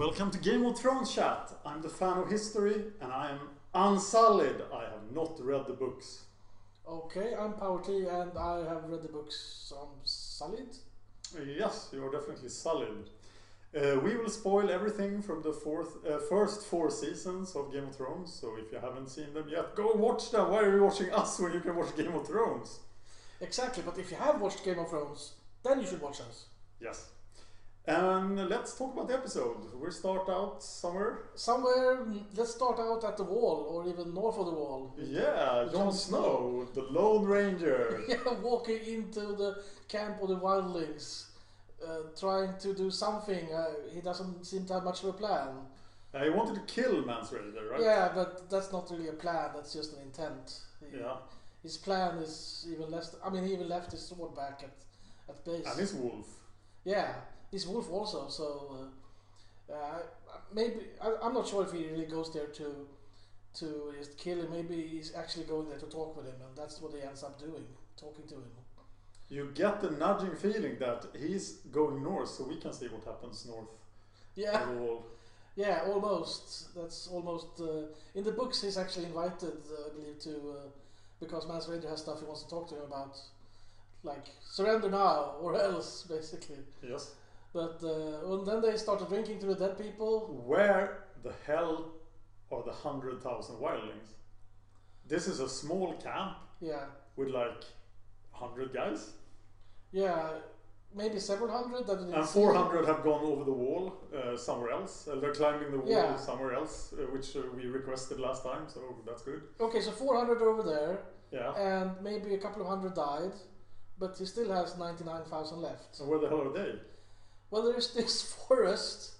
Welcome to Game of Thrones chat. I'm the fan of history and I am unsullied. I have not read the books. Okay, I'm Power T and I have read the books. I'm sullied. Yes, you are definitely sullied. We will spoil everything from the first 4 seasons of Game of Thrones. So if you haven't seen them yet, go watch them. Why are you watching us when you can watch Game of Thrones? Exactly, but if you have watched Game of Thrones, then you should watch us. Yes. And let's talk about the episode. We'll start out somewhere. Let's start out at the wall, or even north of the wall. Yeah, Jon Snow, the Lone Ranger. Yeah, walking into the camp of the wildlings, trying to do something. He doesn't seem to have much of a plan. He wanted to kill Mance Rayder, right? Yeah, but that's not really a plan, that's just an intent. Yeah. His plan is even less. I mean, he even left his sword back at base. And his wolf. Yeah. He's wolf also, so maybe I'm not sure if he really goes there to just kill him. Maybe he's actually going there to talk with him, and that's what he ends up doing, talking to him. You get the nudging feeling that he's going north, so we can see what happens north. Yeah, of the wall. Yeah, almost. That's almost. In the books, he's actually invited, I believe, to because Mance Rayder has stuff he wants to talk to him about, like surrender now or else, basically. Yes. But and then they started drinking to the dead people. Where the hell are the 100,000 wildlings? This is a small camp. Yeah. With like 100 guys. Yeah, maybe several hundred. And 400 have gone over the wall somewhere else. They're climbing the wall somewhere else, which we requested last time, so that's good. Okay, so 400 over there. Yeah. And maybe a couple of hundred died, but he still has 99,000 left. And where the hell are they? Well, there's this forest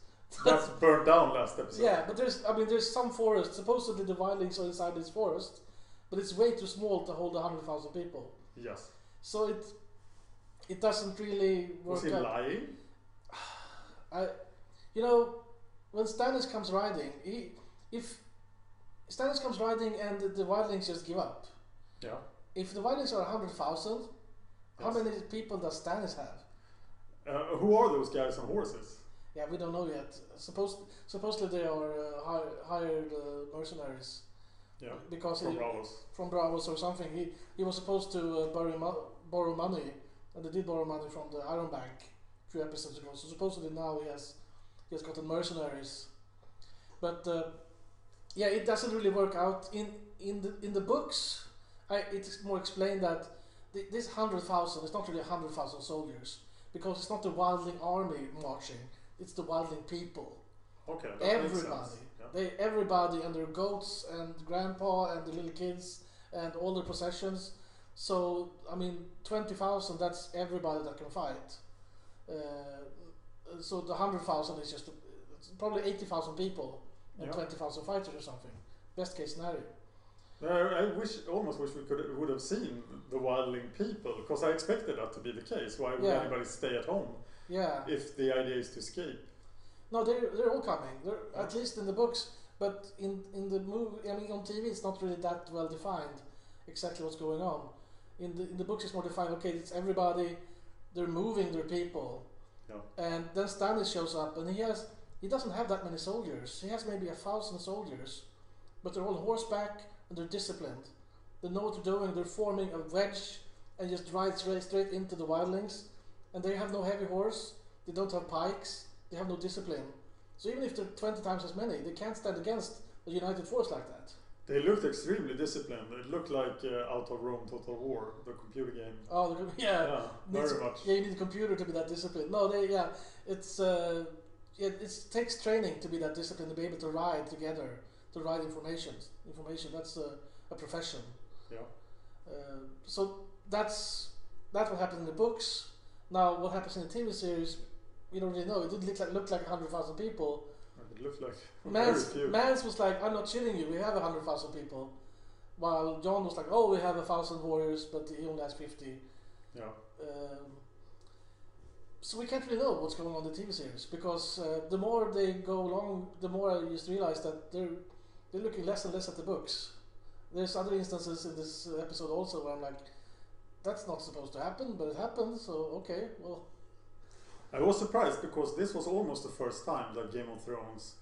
that's burnt down last episode. Yeah, but there's some forest. Supposedly the wildlings are inside this forest, but it's way too small to hold 100,000 people. Yes. So it doesn't really work. Was he lying? When Stannis comes riding, if Stannis comes riding and the wildlings just give up. Yeah. If the wildlings are 100,000, how many people does Stannis have? Who are those guys on horses? Yeah, we don't know yet. Supposedly they are hired mercenaries. Yeah. Because from Bravos or something. He was supposed to borrow money, and they did borrow money from the Iron Bank a few episodes ago. So supposedly now he has gotten mercenaries. But it doesn't really work out in the books. It's more explained that this 100,000 is not really 100,000 soldiers. Because it's not the wildling army marching, it's the wildling people. Okay, everybody. Yeah. Everybody and their goats and grandpa and the little kids and all their possessions. So, 20,000, that's everybody that can fight. So the 100,000 is just probably 80,000 people and 20,000 fighters or something. Best case scenario. I almost wish we would have seen the wildling people, because I expected that to be the case. Why would anybody stay at home? Yeah. If the idea is to escape. No, they're all coming. At least in the books, but in the movie, on TV, it's not really that well defined exactly what's going on. In the books, it's more defined. Okay, it's everybody. They're moving their people. Yeah. And then Stannis shows up, and he doesn't have that many soldiers. He has maybe 1,000 soldiers, but they're all on horseback. And they're disciplined. They know what they're doing. They're forming a wedge and just ride straight into the wildlings. And they have no heavy horse. They don't have pikes. They have no discipline. So even if they're 20 times as many, they can't stand against a united force like that. They looked extremely disciplined. It looked like Out of Rome Total War, the computer game. Oh, very much. Yeah, you need a computer to be that disciplined. No, it takes training to be that disciplined, to be able to ride together. To write information, that's a profession. Yeah. So that's what happened in the books. Now, what happens in the TV series, we don't really know. It didn't look like 100,000 people. It looked like Mance was like, I'm not shitting you, we have 100,000 people. While Jon was like, oh, we have 1,000 warriors, but he only has 50. Yeah. So we can't really know what's going on in the TV series, because the more they go along, the more I just realize that they're looking less and less at the books. There's other instances in this episode also where I'm like, that's not supposed to happen, but it happened, so okay, well. I was surprised because this was almost the first time that Game of Thrones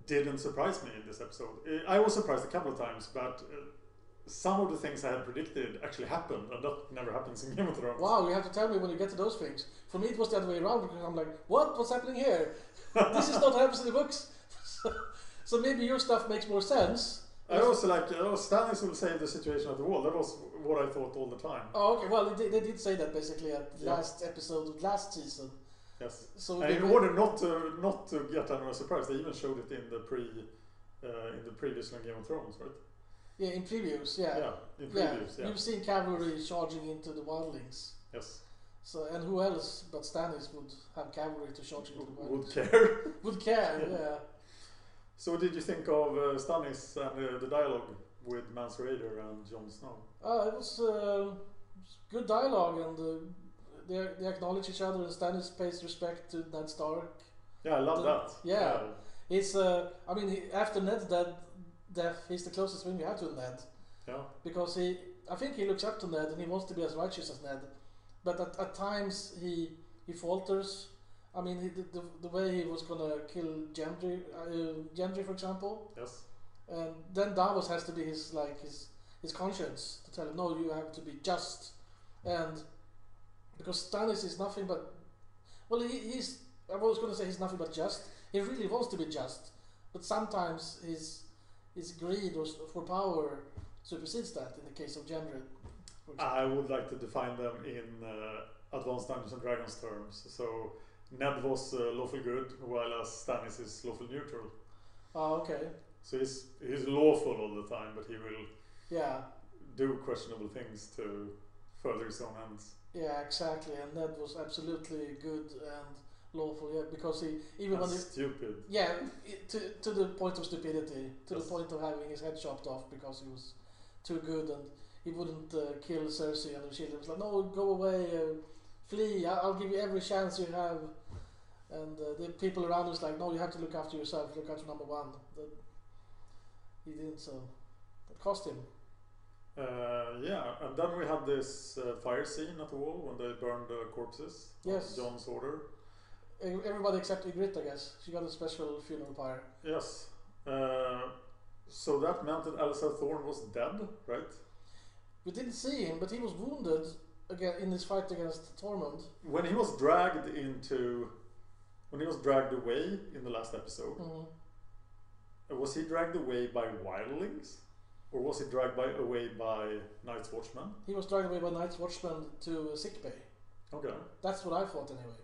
didn't surprise me in this episode. I was surprised a couple of times, but some of the things I had predicted actually happened, and that never happens in Game of Thrones. Wow, you have to tell me when you get to those things. For me, it was the other way around because I'm like, what? What's happening here? This is not what happens in the books. So maybe your stuff makes more sense. I also like, Stannis will save the situation at the wall. That was what I thought all the time. Oh, okay. Well, they did say that basically at the last episode of last season. Yes. So and in order not to get another surprise, they even showed it in the previous Game of Thrones, right? Yeah, in previews. Yeah. Yeah, in previews. Yeah. You've seen cavalry charging into the wildlings. Yes. So, and who else but Stannis would have cavalry to charge into the wildlings? Would care. Would care. Yeah. So what did you think of Stannis and the dialogue with Mance Rayder and Jon Snow? It was good dialogue, and they acknowledge each other, and Stannis pays respect to Ned Stark. Yeah, I love that. Yeah. It's I mean, after Ned's death, he's the closest thing we have to Ned. Yeah. Because I think he looks up to Ned, and he wants to be as righteous as Ned, but at times he falters. I mean, the way he was gonna kill Gendry, for example. Yes. And then Davos has to be his conscience to tell him, no, you have to be just. And because Stannis is nothing but, well, he's, I was going to say he's nothing but just. He really wants to be just, but sometimes his greed for power supersedes that. In the case of Gendry, I would like to define them in Advanced Dungeons and Dragons terms. So Ned was lawful good, while Stannis is lawful neutral. Oh, okay. So he's lawful all the time, but he will do questionable things to further his own ends. Yeah, exactly. And Ned was absolutely good and lawful, because he even when stupid. Yeah, to the point of stupidity, to the point of having his head chopped off because he was too good, and he wouldn't kill Cersei and the children. He was like, no, go away, flee. I'll give you every chance you have. And the people around was like, no, you have to look after yourself. Look after number one. He didn't, so it cost him. And then we had this fire scene at the wall when they burned the corpses. Yes. On Jon's order. Everybody except Ygritte, I guess. She got a special funeral pyre. Yes. So that meant that Alliser Thorne was dead, right? We didn't see him, but he was wounded again in his fight against Tormund. When he was dragged away in the last episode, was he dragged away by wildlings? Or was he dragged away by Night's Watchmen? He was dragged away by Night's Watchmen to a sick bay. Okay. That's what I thought anyway.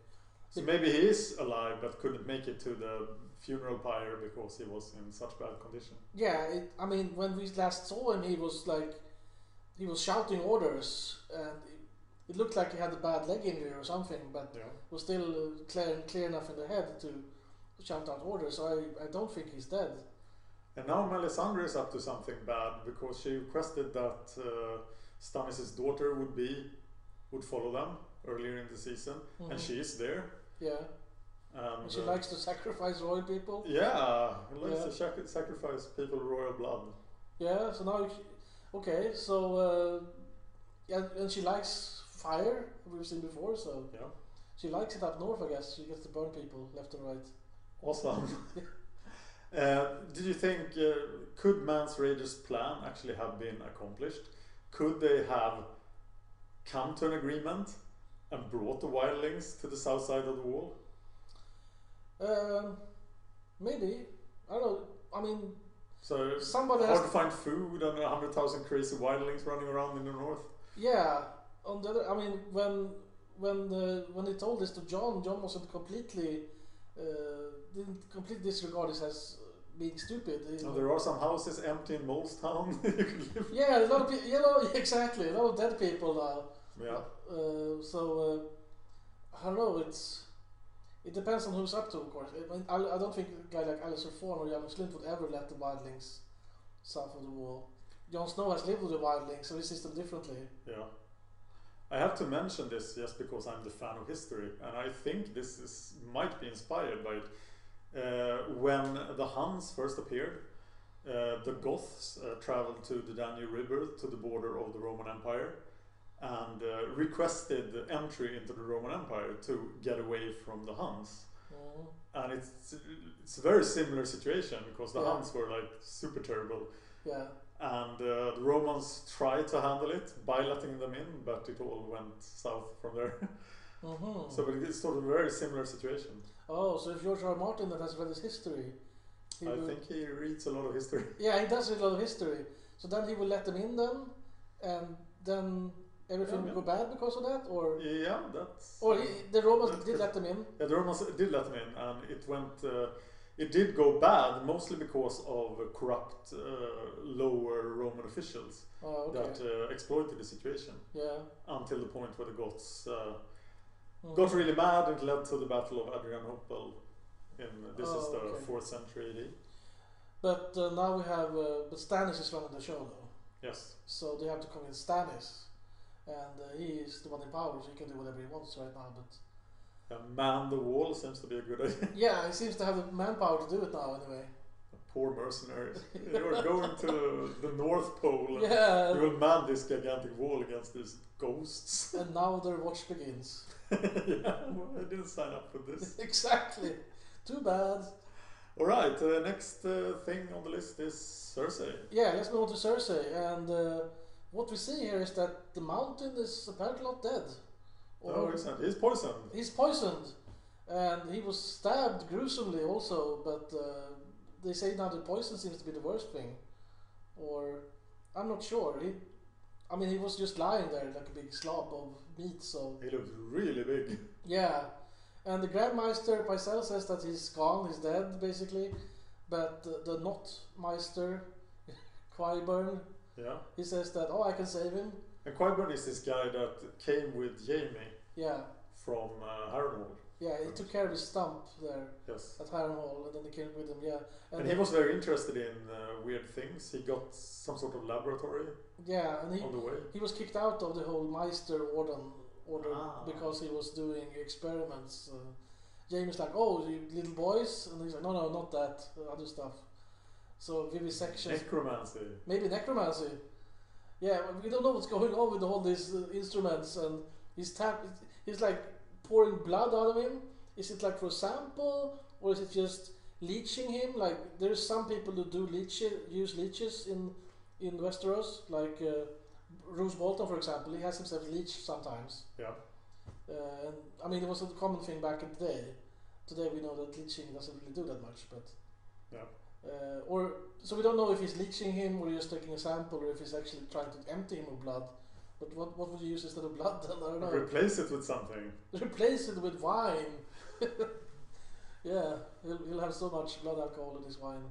So maybe he is alive but couldn't make it to the funeral pyre because he was in such bad condition. Yeah, I mean, when we last saw him, he was shouting orders, and it looked like he had a bad leg injury or something, but was still clear enough in the head to shout out orders. So I don't think he's dead. And now Melisandre is up to something bad because she requested that Stannis' daughter would follow them earlier in the season, and she is there. Yeah. And she likes to sacrifice royal people. Yeah, she likes to sacrifice people with royal blood. Yeah, so now, and she likes fire, we've seen before, so she likes it up north, I guess. She gets to burn people left and right. Awesome. Did you think, could Mance Rayder's plan actually have been accomplished? Could they have come to an agreement and brought the wildlings to the south side of the wall? Maybe. I don't know. I mean, so somebody hard to find food and 100,000 crazy wildlings running around in the north. Yeah. On the other, I mean, when he told this to Jon wasn't completely didn't completely disregard this as being stupid. There are some houses empty in Molestown. Yeah, a lot of people. Exactly. A lot of dead people now. Yeah. I don't know. It depends on who's up to, of course. I don't think a guy like S04 or Janos Slint would ever let the wildlings south of the wall. Jon Snow has lived with the wildlings, so he sees them differently. Yeah. I have to mention this just because I'm the fan of history, and I think this might be inspired by it. When the Huns first appeared, the Goths traveled to the Danube River to the border of the Roman Empire, and requested entry into the Roman Empire to get away from the Huns. And it's a very similar situation because the Huns were like super terrible. Yeah. And the Romans tried to handle it by letting them in, but it all went south from there. So but it's sort of a very similar situation. Oh, so if George R. R. Martin that has read his history, I think he reads a lot of history. Yeah, he does read a lot of history. So then he will let them in then, and then everything will go bad because of that, or that's. Or the Romans did let them in. Yeah, the Romans did let them in, and it went. It did go bad, mostly because of corrupt lower Roman officials that exploited the situation. Yeah. Until the point where the Goths got really mad, and led to the Battle of Adrianople. This is the 4th century AD. But now we have, but Stannis is running the show though. Yes. So they have to convince Stannis, and he is the one in power, so he can do whatever he wants right now. But man the wall seems to be a good idea. Yeah, he seems to have the manpower to do it now anyway. Poor mercenaries. You're going to the North Pole. Yeah. You will man this gigantic wall against these ghosts. And now their watch begins. Yeah, I didn't sign up for this. Exactly. Too bad. Alright, next thing on the list is Cersei. Yeah, let's move on to Cersei. And what we see here is that the mountain is apparently not dead. No, he's not. He's poisoned. He's poisoned. And he was stabbed gruesomely also, but they say now the poison seems to be the worst thing. Or, I'm not sure. He was just lying there like a big slob of meat, so... He looks really big. Yeah. And the Grand Meister Pycelle says that he's gone, he's dead, basically. But the not Meister, Qyburn, he says that, I can save him. And Qyburn is this guy that came with Jaime. Yeah. From Harrenhal. Yeah, he took care of his stump there. Yes. At Harrenhal, and then he came with him, yeah. And he was very interested in weird things. He got some sort of laboratory. Yeah, and on the way. He was kicked out of the whole Meister order because he was doing experiments. Jaime's like, you little boys, and he's like, no, not that, other stuff. So vivisection. Necromancy. Maybe necromancy. Yeah, we don't know what's going on with all these instruments, and he's like pouring blood out of him. Is it like for a sample, or is it just leeching him? Like there's some people who do use leeches in Westeros, like Roose Bolton, for example. He has himself leeched sometimes. Yeah. And it was a common thing back in the day. Today we know that leeching doesn't really do that much, but so we don't know if he's leeching him or just taking a sample, or if he's actually trying to empty him of blood. But what would you use instead of blood then? I don't know. Replace it with something. Replace it with wine. Yeah, he'll have so much blood alcohol in his wine.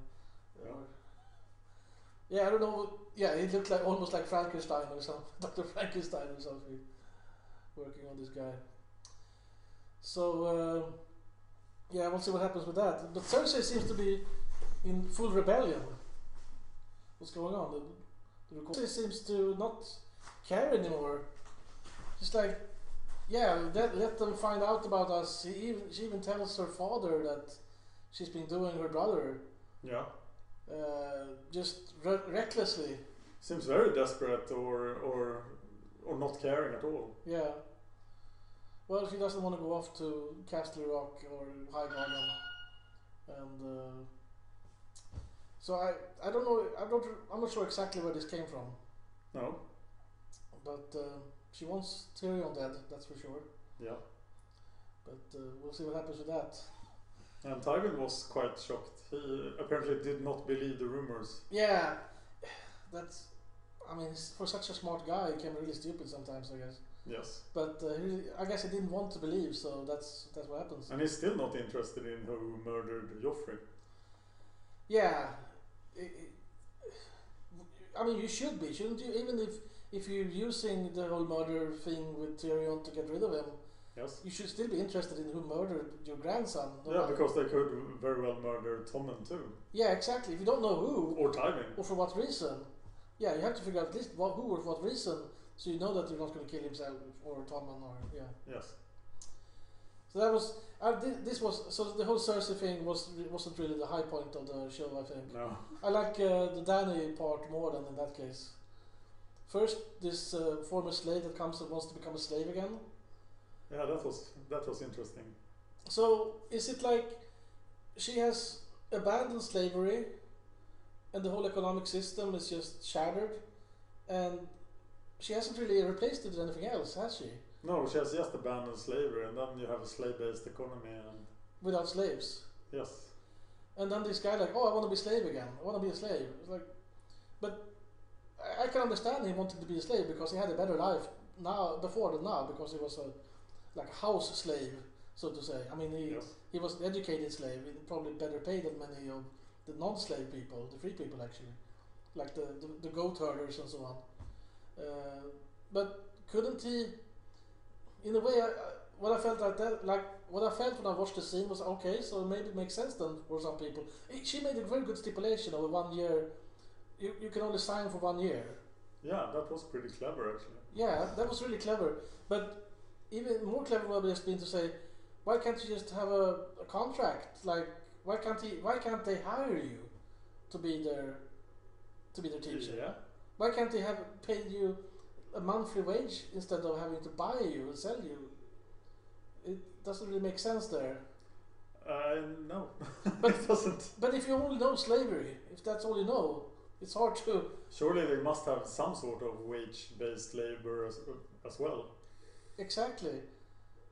Yeah, I don't know. Yeah, he looked like almost like Frankenstein or something. Dr. Frankenstein or something. Working on this guy. So, we'll see what happens with that. But Cersei seems to be in full rebellion. What's going on? Cersei seems to not care anymore. Just like, let them find out about us. She even tells her father that she's been doing her brother. Yeah. Just recklessly. Seems very desperate or not caring at all. Yeah. Well, she doesn't want to go off to Castle Rock or Highgarden, and so I don't know. I'm not sure exactly where this came from. No. But she wants Tyrion dead. That's for sure. Yeah. But we'll see what happens with that. And Tywin was quite shocked. He apparently did not believe the rumors. Yeah, that's. For such a smart guy, he can be really stupid sometimes, I guess. Yes. But I guess he didn't want to believe, so that's what happens. And he's still not interested in who murdered Joffrey. Yeah. You should be, shouldn't you? Even if you're using the whole murder thing with Tyrion to get rid of him. Yes. You should still be interested in who murdered your grandson. Because they could very well murder Tommen too. Yeah, exactly. If you don't know who. Or Tywin. Or for what reason. Yeah, you have to figure out at least who or for what reason, so you know that you're not going to kill himself or Tommen or Yes. So that was so the whole Cersei thing wasn't really the high point of the show, I think. No. I like the Dany part more than in that case. first this former slave that comes and wants to become a slave again. Yeah, that was interesting. So is it like she has abandoned slavery and the whole economic system is just shattered, and she hasn't really replaced it with anything else, has she? No, she has just abandoned slavery, and then you have a slave-based economy, and Without slaves. yes, And then this guy like, oh, I want to be a slave again. I want to be a slave. It's like, but I can understand him wanting to be a slave because he had a better life before than now, because he was like a house slave, so to say. I mean, yes, he was an educated slave, probably better paid than many of the non-slave people, the free people actually, like the goat herders and so on. But couldn't he, in a way, what I felt what I felt when I watched the scene was okay. So maybe it makes sense then for some people. She made a very good stipulation of a 1 year. You can only sign for 1 year. yeah, that was pretty clever actually. Yeah, that was really clever. But even more clever would have been to say, why can't you just have a contract? Like, why can't they hire you to be their teacher? Yeah, Why can't they have paid you a monthly wage instead of having to buy you and sell you? It doesn't really make sense there. no, But it doesn't. But if you only know slavery, if that's all you know, it's hard to. Surely they must have some sort of wage-based labor as well. Exactly.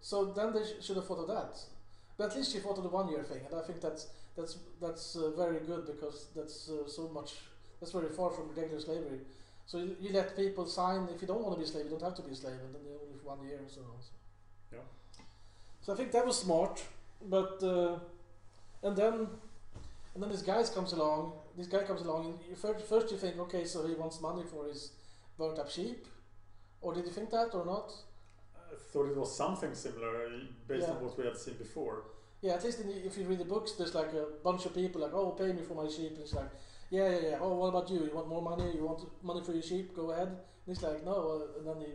So then they should have thought of that. But at least she thought of the 1 year thing, and I think that's very good, because that's that's very far from regular slavery. So you let people sign. If you don't want to be a slave, you don't have to be a slave, and then they only for 1 year and so on. Yeah. So I think that was smart, but and then this guy comes along. And first you think, okay, so he wants money for his burnt up sheep, or did you think that or not? I thought it was something similar based on what we had seen before. Yeah, at least if you read the books, there's like a bunch of people like, oh, pay me for my sheep. And it's like, yeah. Oh, what about you? You want more money? You want money for your sheep? Go ahead. And he's like, no. And then he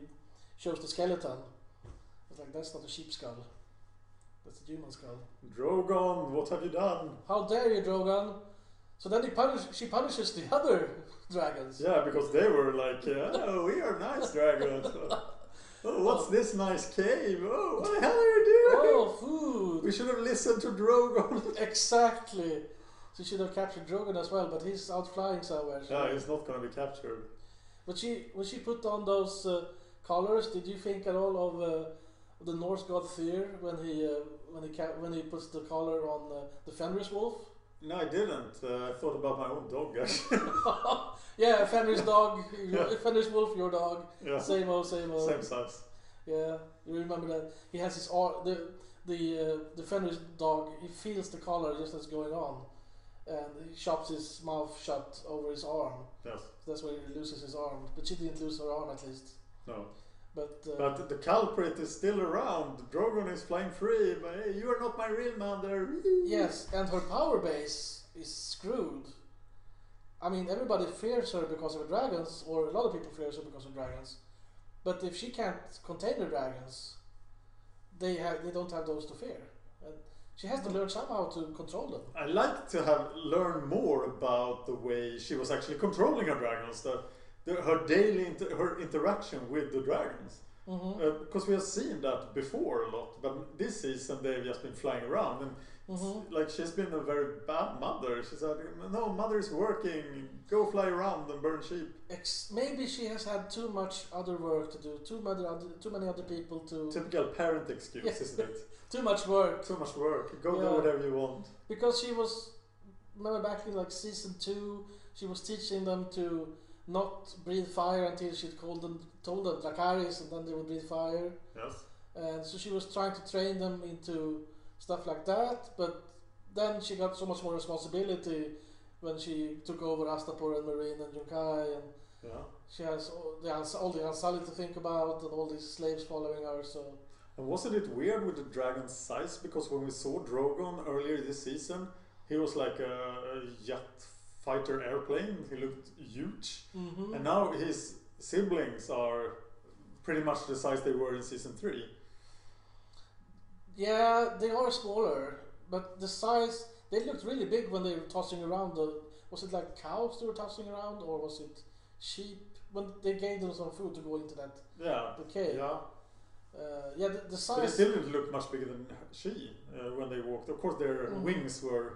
shows the skeleton. It's like, that's not a sheep skull. That's a human skull. Drogon, what have you done? How dare you, Drogon? So then she punishes the other dragons. Yeah, because they were like, oh, we are nice dragons. Oh, what's this nice cave? Oh, what the hell are you doing? Oh, food. We should have listened to Drogon. Exactly. So she should have captured Drogon as well, but he's out flying somewhere. So. Yeah, he's not going to be captured. But when she put on those collars, did you think at all of the Norse god Tyr when he puts the collar on the Fenris wolf? No, I didn't. I thought about my own dog, actually. Yeah, Fenris dog, Fenris wolf, your dog. Yeah. Same old. Same size. Yeah, you remember that he has his the Fenris dog. He feels the collar just as it's going on, and he chops his mouth shut over his arm. Yes. So that's why he loses his arm. But she didn't lose her arm, at least. No. But the culprit is still around. Drogon is flying free, but hey, you are not my real mother. Yes, and her power base is screwed. I mean, everybody fears her because of her dragons, or a lot of people fears her because of dragons. But if she can't contain the dragons, they don't have those to fear. And she has to learn somehow to control them. I like to learn more about the way she was actually controlling her dragons. Her daily her interaction with the dragons, because we have seen that before a lot, but this season they've just been flying around, and like she's been a very bad mother. She said, "No, mother is working. Go fly around and burn sheep." Maybe she has had too much other work to do, too many other people to. Typical parent excuse, isn't it? Too much work. Too much work. Go do whatever you want. Because she was, remember back in like season 2, she was teaching them to not breathe fire until she told them Dracarys, and then they would breathe fire. Yes. And so she was trying to train them into stuff like that, but then she got so much more responsibility when she took over Astapor and Meereen and Yunkai, and she has all the Unsullied to think about, and all these slaves following her. So. And wasn't it weird with the dragon's size? Because when we saw Drogon earlier this season, he was like a jet fighter airplane. He looked huge, and now his siblings are pretty much the size they were in season 3. Yeah, they are smaller, but the size, they looked really big when they were tossing around was it like cows they were tossing around, or was it sheep? when they gave them some food to go into that the cave. Yeah. The size. But it still didn't look much bigger than she when they walked. Of course, their wings were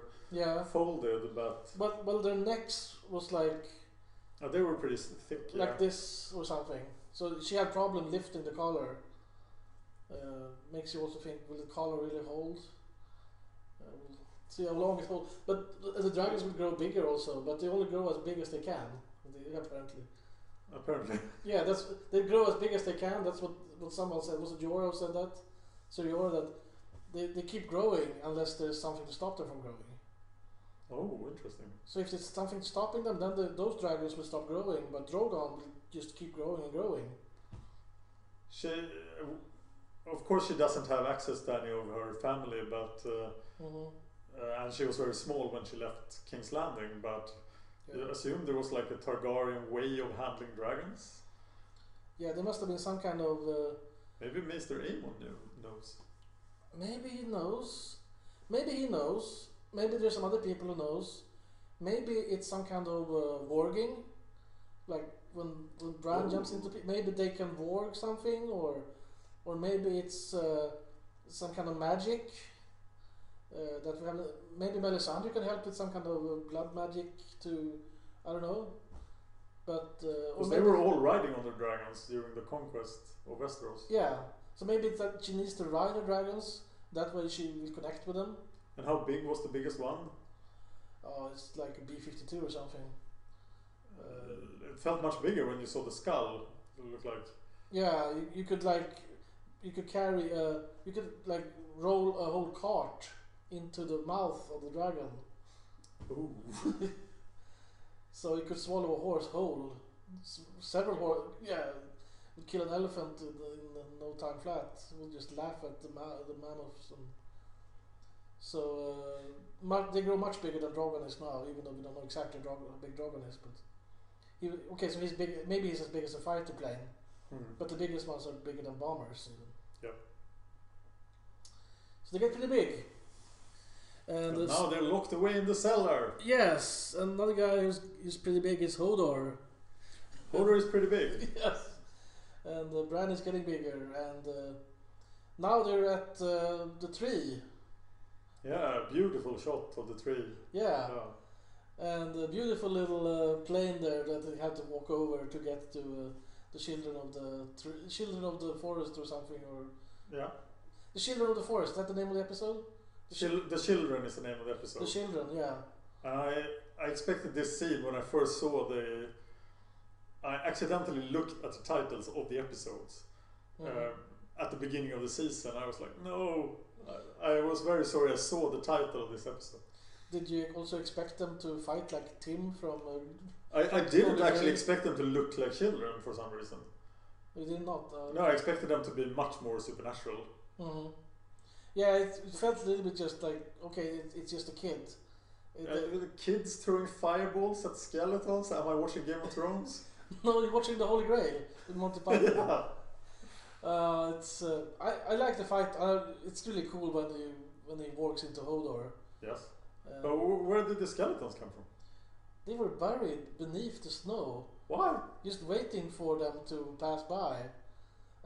folded, but well, their necks was like they were pretty thick, like this or something. So she had problem lifting the collar. Makes you also think, will the collar really hold? We'll see how long it holds. But the dragons will grow bigger also, but they only grow as big as they can. Apparently. Yeah, they grow as big as they can. That's what someone said. Was it Jorah who said that? So Jorah, that they keep growing unless there's something to stop them from growing. Oh, interesting. So if there's something stopping them, then those dragons will stop growing, but Drogon will just keep growing and growing. Of course, she doesn't have access to any of her family, but and she was very small when she left King's Landing. But I assume there was like a Targaryen way of handling dragons. Yeah, there must have been some kind of. Maybe Maester Aemon knows. Maybe he knows. Maybe he knows. Maybe there's some other people who knows. Maybe it's some kind of warging, like when Bran jumps into people. Maybe they can warg something, or maybe it's some kind of magic that we have. Maybe Melisandre can help with some kind of blood magic to, I don't know. But because they were all riding on the dragons during the conquest of Westeros. Yeah, so maybe it's that she needs to ride the dragons. That way she will connect with them. And how big was the biggest one? Oh, it's like a B-52 or something. It felt much bigger when you saw the skull. It looked like. Yeah, you could carry you could like roll a whole cart into the mouth of the dragon. Ooh. So you could swallow a horse whole. Several horse, would kill an elephant in no time flat. We'll just laugh at the mammoths. And so they grow much bigger than Drogon is now, even though we don't know exactly how big Drogon is. But so he's big. Maybe he's as big as a fighter plane, but the biggest ones are bigger than bombers even. Yep. So they get pretty big. And now they're locked away in the cellar. Yes, another guy who's pretty big is Hodor. Hodor is pretty big. Yes, and Bran is getting bigger, and now they're at the tree. Yeah, beautiful shot of the tree. Yeah. And a beautiful little plain there that they had to walk over to get to the children of the forest or something, or the children of the forest. Is that the name of the episode? The Children is the name of the episode. The Children, yeah. And I expected this scene when I first saw I accidentally looked at the titles of the episodes at the beginning of the season. I was like, no. I was very sorry I saw the title of this episode. Did you also expect them to fight like Tim from... I didn't actually expect them to look like children for some reason. You did not? No, I expected them to be much more supernatural. Mm-hmm. Yeah, it felt a little bit just like, okay, it's just a kid. The kids throwing fireballs at skeletons. Am I watching Game of Thrones? No, you're watching The Holy Grail with Monty Python. Yeah. I like the fight. It's really cool when he walks into Hodor. Yes. But where did the skeletons come from? They were buried beneath the snow. Why? Just waiting for them to pass by.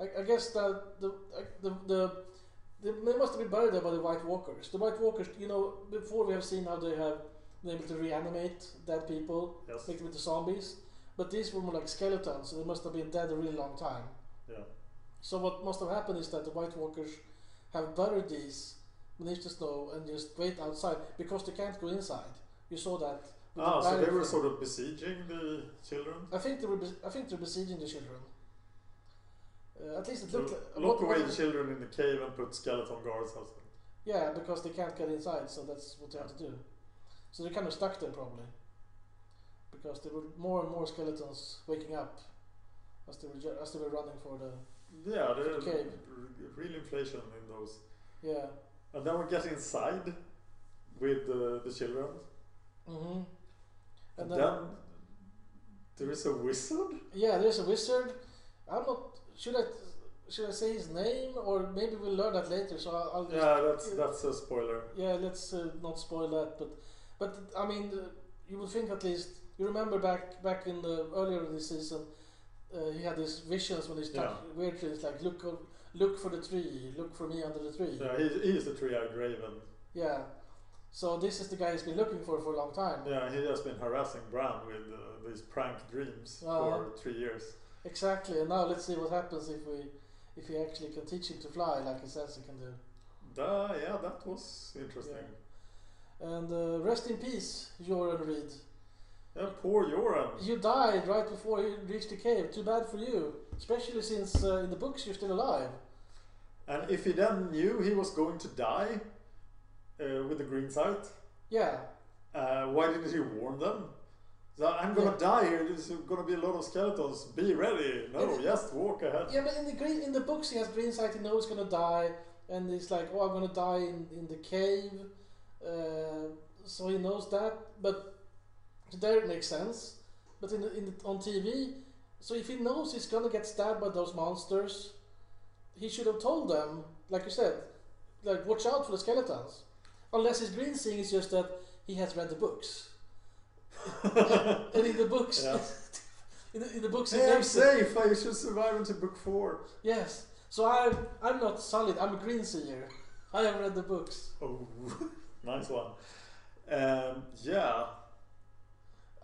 I guess that they must have been buried there by the White Walkers. The White Walkers, before we have seen how they have been able to reanimate dead people, make them into zombies. But these were more like skeletons, so they must have been dead a really long time. Yeah. So what must have happened is that the White Walkers have buried these beneath the snow and just wait outside because they can't go inside. You saw that. So they were sort of besieging the children? I think they're besieging the children. At least it looked like... Lock away the children in the cave and put skeleton guards outside. Yeah, because they can't get inside, so that's what they have to do. So they're kind of stuck there probably. Because there were more and more skeletons waking up as they were running for the cave. Real inflation in those. Yeah. And then we get inside with the children. Mm-hmm. And then there is a wizard? Yeah, there's a wizard. I'm not... Should I say his name, or maybe we'll learn that later? So I'll just, that's a spoiler. Yeah, let's not spoil that. But I mean, you would think at least you remember back in the earlier in this season, he had these visions when he started weird things like look for the tree, look for me under the tree. Yeah, he is the three-eyed raven. Yeah. So this is the guy he's been looking for a long time. Yeah, he has been harassing Bran with these prank dreams for 3 years. Exactly, and now let's see what happens if we actually can teach him to fly like he says he can do. Yeah, that was interesting. Yeah. And rest in peace, Joran Reed. Yeah, poor Joran. You died right before you reached the cave. Too bad for you, especially since in the books you're still alive. And if he then knew he was going to die with the green sight, yeah, why didn't he warn them? So I'm gonna die here. There's gonna be a lot of skeletons. Be ready. No, just walk ahead. Yeah, but in the books he has green sight. He knows he's gonna die, and he's like, "Oh, I'm gonna die in the cave." So he knows that, but there it makes sense. But on TV, so if he knows he's gonna get stabbed by those monsters, he should have told them, like you said, like watch out for the skeletons. Unless his green seeing is just that he has read the books. And in the books, in the books, hey, I'm safe. I should survive until book 4. Yes. So I'm not solid. I'm a green seer. I have read the books. Oh, nice one. Yeah.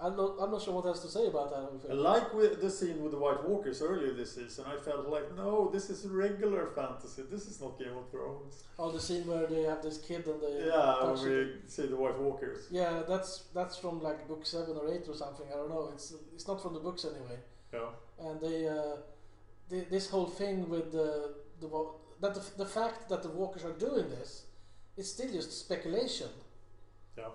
I'm not sure what else to say about that. Like with the scene with the White Walkers earlier this season, I felt like, no, this is regular fantasy. This is not Game of Thrones. Oh, the scene where they have this kid and they when we see the White Walkers. Yeah, that's from like book 7 or 8 or something. I don't know. It's not from the books anyway. Yeah. And they this whole thing with the fact that the walkers are doing this, it's still just speculation. Yeah.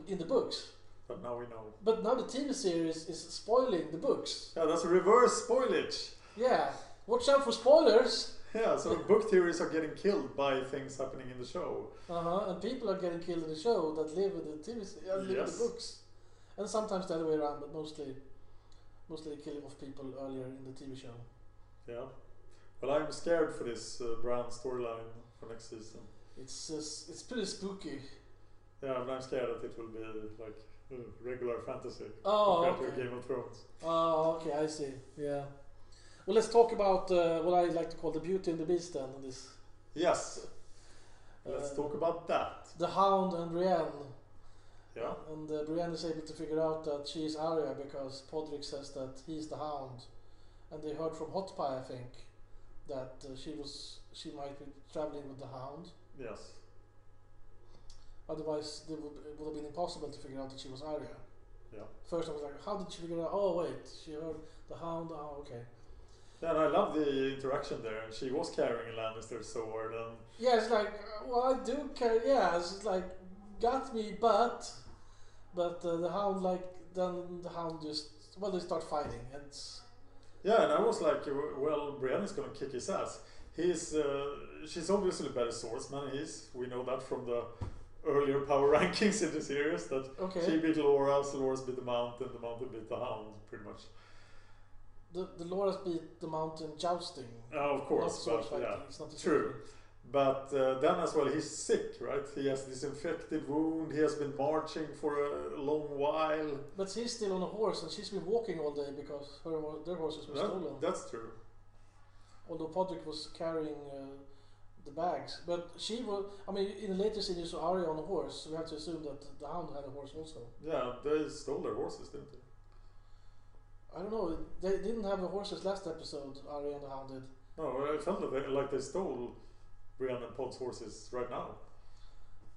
In the books. But now we know. But now the TV series is spoiling the books. Yeah, that's reverse spoilage. Yeah, watch out for spoilers. Yeah, so book theories are getting killed by things happening in the show. And people are getting killed in the show that live in the TV series, live in the books. And sometimes the other way around, but mostly the killing of people earlier in the TV show. Yeah. Well, I'm scared for this Bran storyline for next season. It's pretty spooky. Yeah, but I'm scared that it will be like regular fantasy compared to Game of Thrones. Oh, okay, I see. Yeah. Well, let's talk about what I like to call the Beauty and the Beast then. This. Yes. Let's talk about that. The Hound and Brienne. Yeah. And Brienne is able to figure out that she is Arya because Podrick says that he's the Hound, and they heard from Hot Pie, I think, that she might be traveling with the Hound. Yes. Otherwise, it would have been impossible to figure out that she was Arya. Yeah. First, I was like, how did she figure out? Oh, wait, she heard the Hound. Oh, okay. Yeah, and I love the interaction there. And she was carrying a Lannister sword, and yeah, it's like, well, I do carry. Yeah, it's like got me, but the Hound, like, then the Hound just they start fighting, and yeah, and I was like, well, Brienne is gonna kick his ass. She's obviously a better swordsman. We know that from the earlier power rankings in the series that she beat Laura, so Laura's beat the Mountain, the Mountain beat the Hound, pretty much. The Laura's beat the Mountain jousting. Oh, of course, not but yeah, it's not true. But then as well, he's sick, right? He has this infected wound. He has been marching for a long while. But he's still on a horse, and she's been walking all day because their horses were stolen. That's true. Although Podrick was carrying the bags, but she was. I mean, in the later scene, you saw Arya on a horse, so we have to assume that the Hound had a horse also. Yeah, they stole their horses, didn't they? I don't know. They didn't have the horses last episode. Arya and the Hound did. No, I felt like they stole Brienne and Pod's horses right now.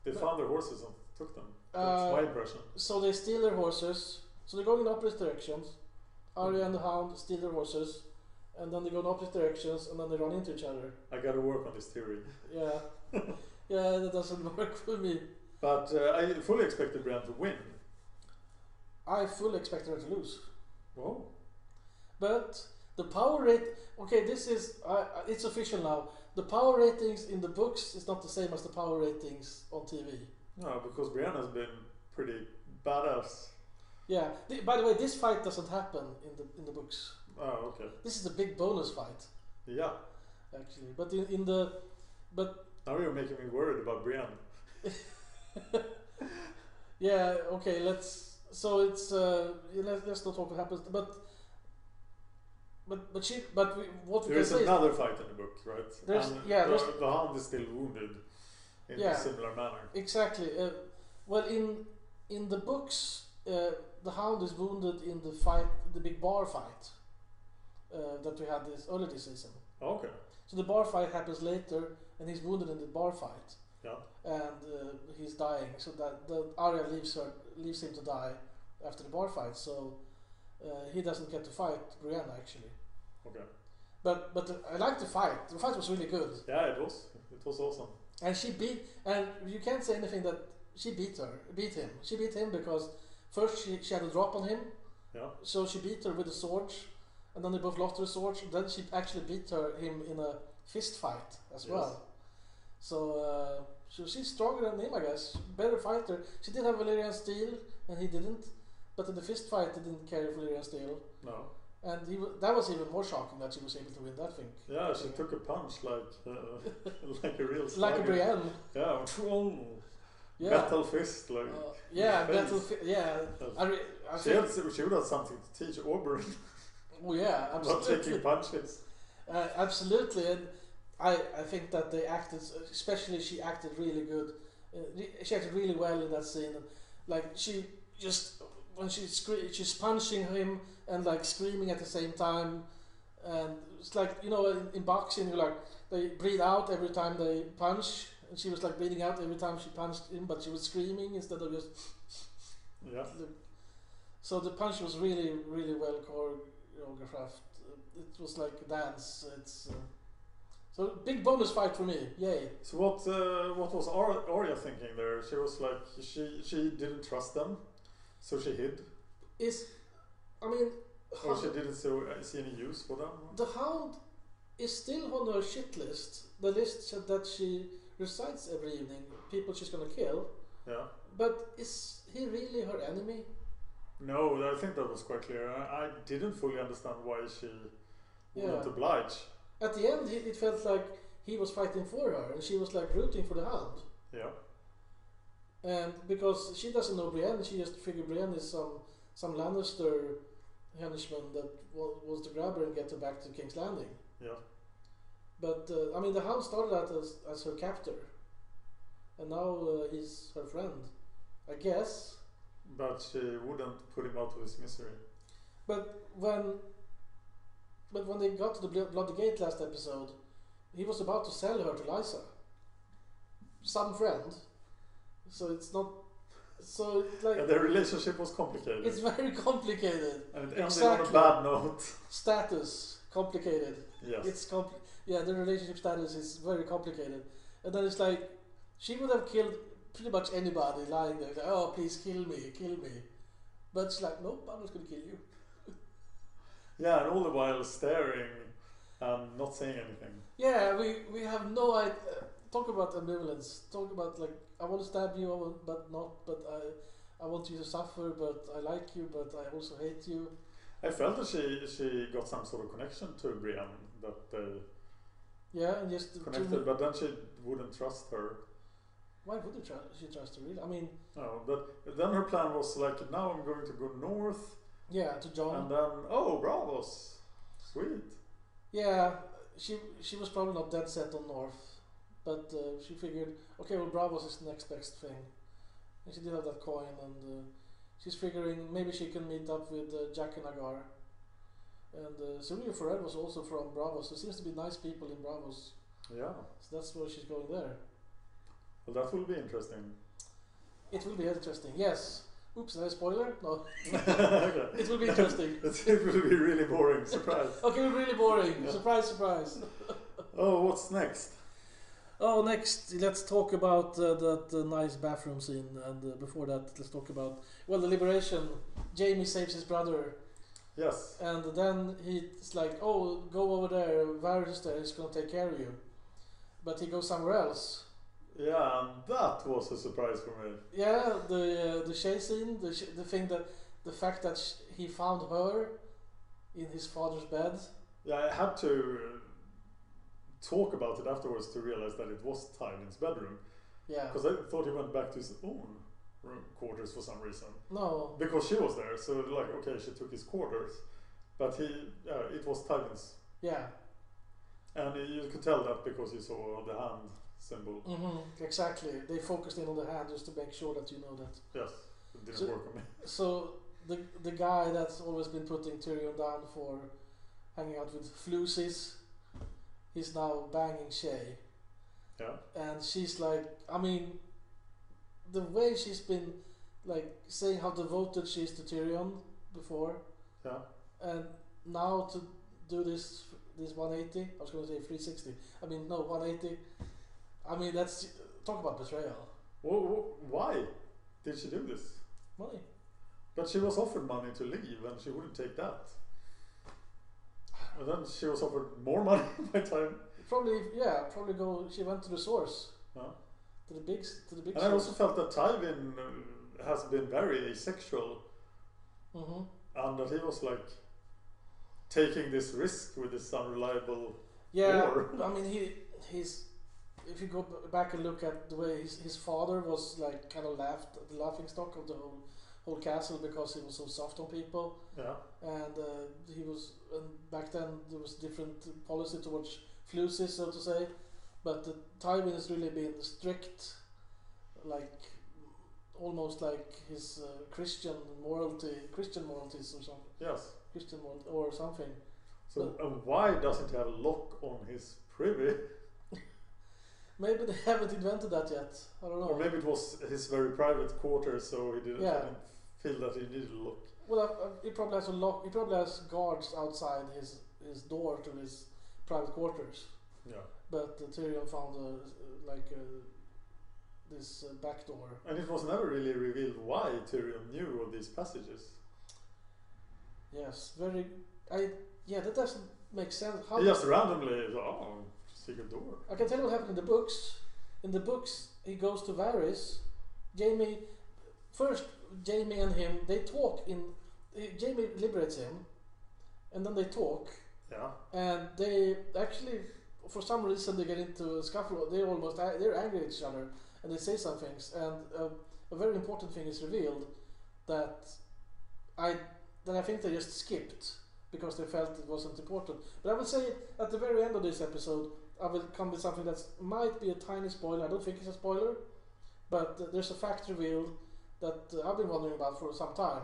They found their horses and took them. That's my impression. So they steal their horses. So they're going in opposite directions. Arya and the Hound steal their horses, and then they go in opposite directions, and then they run into each other. I gotta work on this theory. Yeah. Yeah, that doesn't work for me. But I fully expected Brienne to win. I fully expected her to lose. Whoa. But the power rate. Okay, this is it's official now. The power ratings in the books is not the same as the power ratings on TV. No, because Brienne has been pretty badass. Yeah. By the way, this fight doesn't happen in the books. Oh, okay. This is a big bonus fight. Yeah. Actually, but now you're making me worried about Brienne. Yeah. Okay. Let's not talk what happens. But what we There can is say another fight in the book, right? There's- And yeah, there's- the Hound is still wounded in Yeah. a similar manner. exactly. Well, in the books, the Hound is wounded in the fight, the big bar fight that we had earlier this season. Okay. So the bar fight happens later, and he's wounded in the bar fight, Yeah. and he's dying. So that the Arya leaves him to die after the bar fight. So he doesn't get to fight Brienne actually. Okay. But I like the fight. The fight was really good, Yeah, it was. It was awesome. and and you can't say anything that she beat him. She beat him because first she had a drop on him, Yeah. so she beat her with the sword, and then they both lost their swords. Then she actually beat him in a fist fight as Yes. well. So she's stronger than him, I guess. Better fighter. She did have Valyrian steel, and he didn't. But in the fist fight, he didn't carry Valyrian steel, No. and that was even more shocking that she was able to win that thing. Yeah, she took a punch like a real Like a slugger. Brienne. Yeah. Yeah. Metal fist, like. Yeah, face. yeah. I She would have something to teach Auburn. Oh yeah, Not absolutely. taking punches. Absolutely, and I think that they acted, especially she acted really good. She acted really well in that scene. Like she just when she's punching him and like screaming at the same time, and it's like in boxing you like they breathe out every time they punch, and she was like breathing out every time she punched him, but she was screaming instead of just. Yeah. So the punch was really really well choreographed. It was like a dance. It's so big bonus fight for me. Yay! So what was Arya thinking there? She was like she didn't trust them, so she hid. Or she didn't see any use for them. The Hound is still on her shit list. The list that she recites every evening. People she's gonna kill. Yeah. But is he really her enemy? No, I think that was quite clear. I didn't fully understand why she wouldn't Yeah. oblige. At the end, it felt like he was fighting for her, and she was like rooting for the Hound. Yeah. And because she doesn't know Brienne, she just figured Brienne is some Lannister henchman that was to grab her and get her back to King's Landing. Yeah. But the Hound started out as her captor, and now he's her friend, I guess. But she wouldn't put him out of his misery. But when they got to the Bloody Gate last episode, he was about to sell her to Lysa, some friend. So it's not. So like And their relationship was complicated. it's very complicated. And it ended Exactly. on a bad note. Status complicated. Yes. It's the relationship status is very complicated. And then it's like she would have killed pretty much anybody lying there. Like, oh, please kill me. But she's like, nope, I'm not gonna kill you. Yeah, and all the while staring and not saying anything. Yeah, we have no idea. Talk about ambivalence. Talk about like I want to stab you, but not. But I want you to suffer, but I like you, but I also hate you. I felt that she got some sort of connection to Brienne, that they Yeah, and just connected, but then she wouldn't trust her. why would she trust her? Really? I mean, No, but then her plan was like, now I'm going to go north, yeah, to John. and then Bravos, sweet. Yeah, she was probably not dead set on North, but she figured, okay, well, Bravos is the next best thing. And she did have that coin, and she's figuring maybe she can meet up with Jack and Agar. And Sylvia Forel was also from Bravos. There seems to be nice people in Bravos, Yeah, so that's where she's going there. well, that will be interesting. It will be interesting, yes. Oops, is that a spoiler? No. Okay. It will be interesting. It will be really boring. Surprise. Okay, really boring. Yeah. Surprise. Oh, what's next? Oh, next, let's talk about that nice bathroom scene. And before that, let's talk about, the liberation. Jaime saves his brother. Yes. And then he's like, oh, go over there. Varys is there. He's going to take care of you. But he goes somewhere else. Yeah, and that was a surprise for me. Yeah, the Shay scene, the fact that he found her in his father's bed. Yeah, I had to talk about it afterwards to realize that it was Tywin's bedroom. Yeah. Because I thought he went back to his own quarters for some reason. No. Because she was there, so like, okay, she took his quarters. But it was Tywin's. Yeah. And you could tell that because you saw the hand symbol. Exactly. They focused in on the hand just to make sure that you know that. Yes, it didn't work on me. So the guy that's always been putting Tyrion down for hanging out with floozies, he's now banging Shay. Yeah. And she's like, I mean, the way she's been like saying how devoted she is to Tyrion before. Yeah. And now to do this 180, I was going to say 360. I mean, no, 180. I mean, that's talk about betrayal. Why did she do this? Money. But she was offered money to leave, and she wouldn't take that. And then she was offered more money by time. Probably go. She went to the source. Yeah. To the big. And source. I also felt that Tywin has been very asexual, and that he was like taking this risk with this unreliable war. I mean, he's. If you go back and look at the way his father was like kind of the laughing stock of the whole castle because he was so soft on people. Yeah. And he was, and back then there was different policy towards floozies, so to say. But Tywin has really been strict, like almost like his Christian moralities or something. Yes. Christian or something. So why doesn't he have a lock on his privy? Maybe they haven't invented that yet. I don't know. Or maybe it was his very private quarters, so he didn't feel that he needed a lock. Well, he probably has a lock. He probably has guards outside his door to his private quarters. Yeah. But Tyrion found this back door. And it was never really revealed why Tyrion knew of these passages. Yes, that doesn't make sense. He just randomly, secret door. I can tell you what happened in the books. In the books, he goes to Varys. Jaime and him, they talk Jaime liberates him, and then they talk. Yeah. And they actually, for some reason, they get into a scuffle. They're angry at each other, and they say some things. And a very important thing is revealed that I think they just skipped because they felt it wasn't important. But I will say at the very end of this episode, I will come with something that might be a tiny spoiler. I don't think it's a spoiler, but there's a fact revealed that I've been wondering about for some time,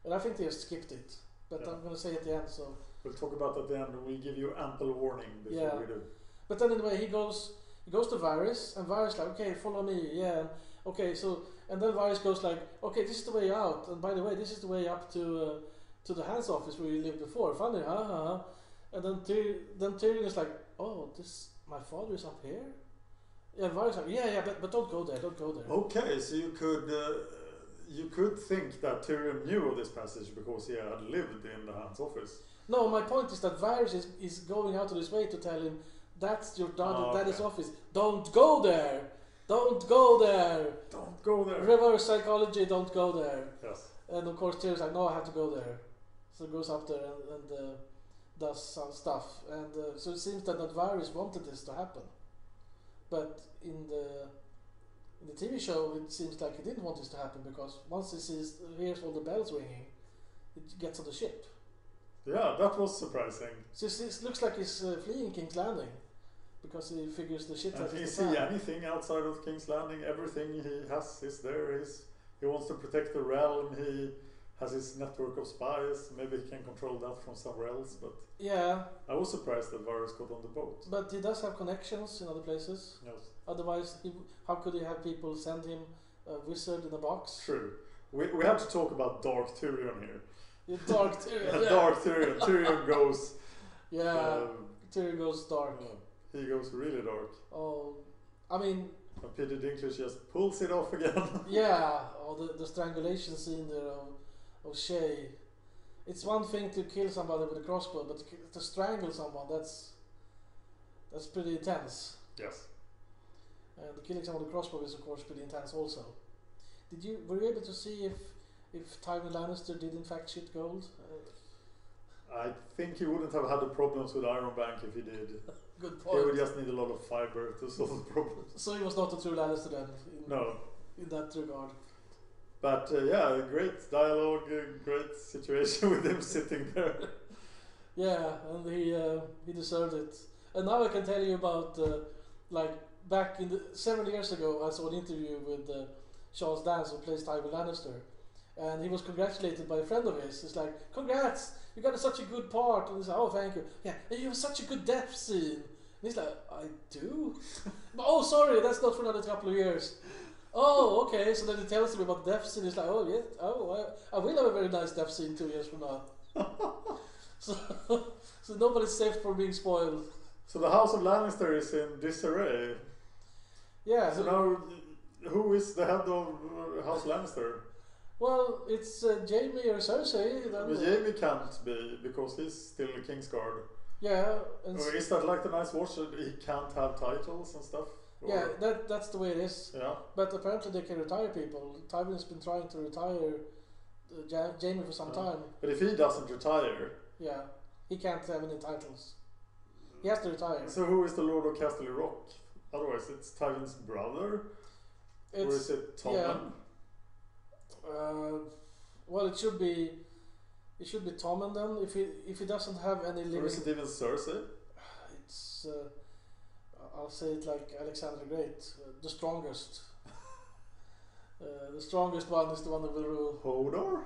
and I think they just skipped it. But I'm going to say at the end, so we'll talk about that at the end. We'll give you ample warning before we do. But then anyway, he goes to Varys, and Varys like, okay, follow me, yeah. Okay, so and then Varys goes like, okay, this is the way out, and by the way, this is the way up to the Hands office where you lived before. Funny, huh? And then Tyrion is like, oh, my father is up here. Yeah, Varys like, yeah, but don't go there. Okay, so you could think that Tyrion knew of this passage because he had lived in the Hands office. No, my point is that Varys is going out of his way to tell him that's your daddy's office. Don't go there. Don't go there. Don't go there. Reverse psychology. Don't go there. Yes. And of course Tyrion's like, no, I have to go there. So he goes up there and does some stuff. And so it seems that Varys wanted this to happen, but in the TV show it seems like he didn't want this to happen because once he hears all the bells ringing, it gets on the ship. Yeah, that was surprising. So it looks like he's fleeing King's Landing because he figures the shit. And he see anything outside of King's Landing, everything he has is there. He wants to protect the realm. He has his network of spies. Maybe he can control that from somewhere else. But yeah, I was surprised that Varys got on the boat. But he does have connections in other places. Yes. Otherwise, how could he have people send him a wizard in a box? True. We have to talk about Dark Tyrion here. Dark Tyrion. Yeah. Dark Tyrion. Tyrion goes. Yeah. Tyrion goes dark. He goes really dark. Oh, I mean. And Peter Dinklage just pulls it off again. Yeah. Oh, the strangulation scene there of Shay. It's one thing to kill somebody with a crossbow, but to strangle someone, that's pretty intense. Yes. And killing someone with a crossbow is of course pretty intense also. Were you able to see if Tywin Lannister did in fact shit gold? I think he wouldn't have had the problems with Iron Bank if he did. Good point. He would just need a lot of fiber to solve the problems. So he was not a true Lannister then? No. In that regard. But yeah, great dialogue, great situation with him sitting there. Yeah, and he deserved it. And now I can tell you about like back in several years ago, I saw an interview with Charles Dance, who plays Tywin Lannister, and he was congratulated by a friend of his. He's like, "Congrats, you got such a good part." And he's like, "Oh, thank you. Yeah, and you have such a good death scene." And he's like, "I do." "Oh, sorry, that's not for another couple of years." "Oh, okay." So then he tells him about death scene. He's like, "Oh, yes. Oh, I will have a very nice death scene 2 years from now." So, so nobody's safe from being spoiled. So the House of Lannister is in disarray. Yeah. So now, who is the head of House Lannister? Well, it's Jaime or Cersei. But Jaime can't be, because he's still a Kingsguard. Yeah. And Or is that like the Night's Watch, that he can't have titles and stuff? Or? yeah, that's the way it is. Yeah. But apparently they can retire people. Tywin's been trying to retire Jaime for some time. But if he doesn't retire... Yeah, he can't have any titles. He has to retire. So who is the Lord of Casterly Rock? Otherwise it's Tywin's brother? Or is it Tommen? Yeah. Well, it should be Tommen then. If he doesn't have any living... Or is it even Cersei? It's I'll say it like Alexander the Great, the strongest. The strongest one is the one that will rule. Hodor?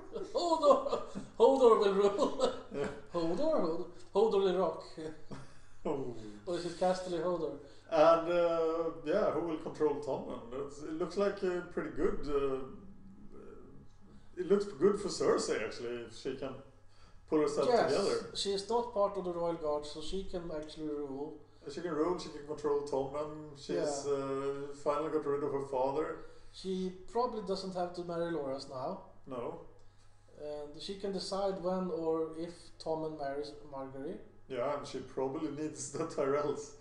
Hodor will rule. Yeah. Hodor the Rock. Oh. Or is it Casterly Hodor? And yeah, who will control Tommen? It looks like pretty good. It looks good for Cersei actually, if she can pull herself together. She is not part of the Royal Guard, so she can actually rule. She can rule, she can control Tommen. She's finally got rid of her father. She probably doesn't have to marry Loras now. No. And she can decide when or if Tommen marries Margaery. Yeah, and she probably needs the Tyrells.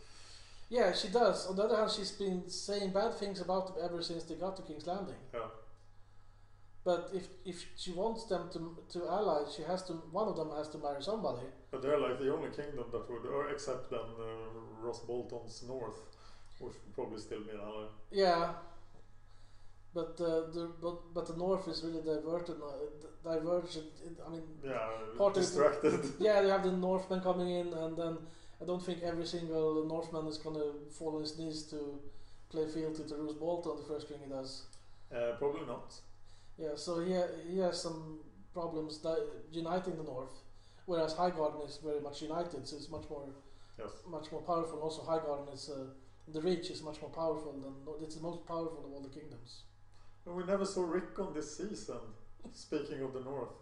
Yeah, she does. On the other hand, she's been saying bad things about them ever since they got to King's Landing. Yeah. But if she wants them to ally, she has to. One of them has to marry somebody. But they're like the only kingdom that would, or except then Ross Bolton's north, which would probably still be an ally. Yeah. But the north is really divergent. I mean, yeah, distracted. Yeah, they have the Northmen coming in, and then I don't think every single Northman is gonna fall on his knees to play fealty to Roose Bolton the first thing he does. Probably not. Yeah, so he has some problems uniting the North, whereas Highgarden is very much united, so it's much more powerful. Also, Highgarden is the Reach is much more powerful than it's the most powerful of all the kingdoms. And we never saw Rickon this season. Speaking of the North.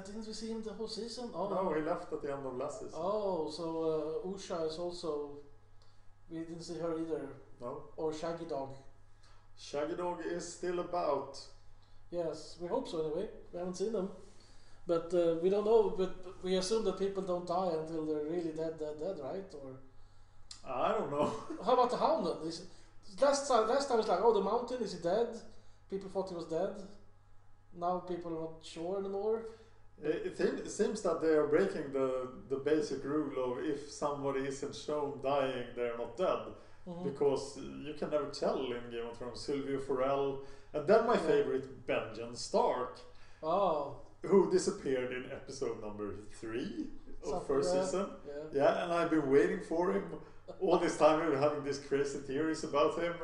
Didn't we see him the whole season? Oh no, he left at the end of last season. Oh, so Usha is also. We didn't see her either. No. Or Shaggy Dog. Shaggy Dog is still about. Yes, we hope so anyway. We haven't seen them. But we don't know, but we assume that people don't die until they're really dead, right? Or I don't know. How about the Hound then? Last time it's like, oh, the Mountain, is he dead? People thought he was dead. Now people are not sure anymore. It seems that they are breaking the basic rule of if somebody isn't shown dying, they're not dead. Mm-hmm. Because you can never tell in Game of Thrones. Sylvia Forel, and then my favorite, Benjen Stark. Oh. Who disappeared in episode number 3 of first season. Yeah, and I've been waiting for him all this time. We've been having these crazy theories about him.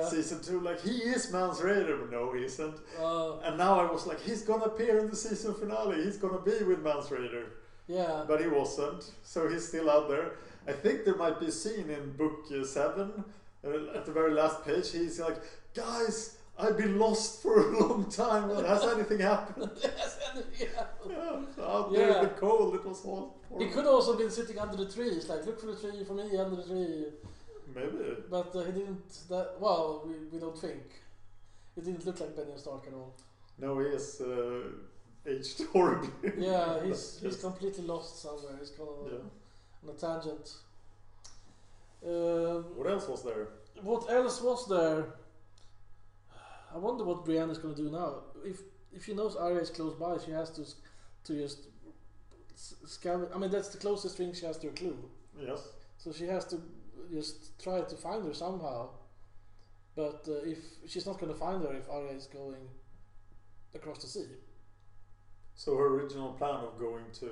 Season 2, like, he is Mans Raider, but no, he isn't. And now I was like, he's gonna appear in the season finale. He's gonna be with Mans Raider. Yeah. But he wasn't, so he's still out there. I think there might be a scene in book 7, at the very last page. He's like, guys, I've been lost for a long time. Has anything happened? Out there in the cold, it was all horrible. He could also been sitting under the trees, like, look for the tree for me, under the tree. Maybe. But he didn't. Well, we don't think. It didn't look like Benjen Stark at all. No, he is aged horribly. Yeah, he's completely lost somewhere. He's gone on a tangent. What else was there? What else was there? I wonder what Brienne is going to do now. If she knows Arya is close by, she has to just scavenge. I mean, that's the closest thing she has to a clue. Yes. So she has to just try to find her somehow. But if she's not going to find her if Arya is going across the sea. So her original plan of going to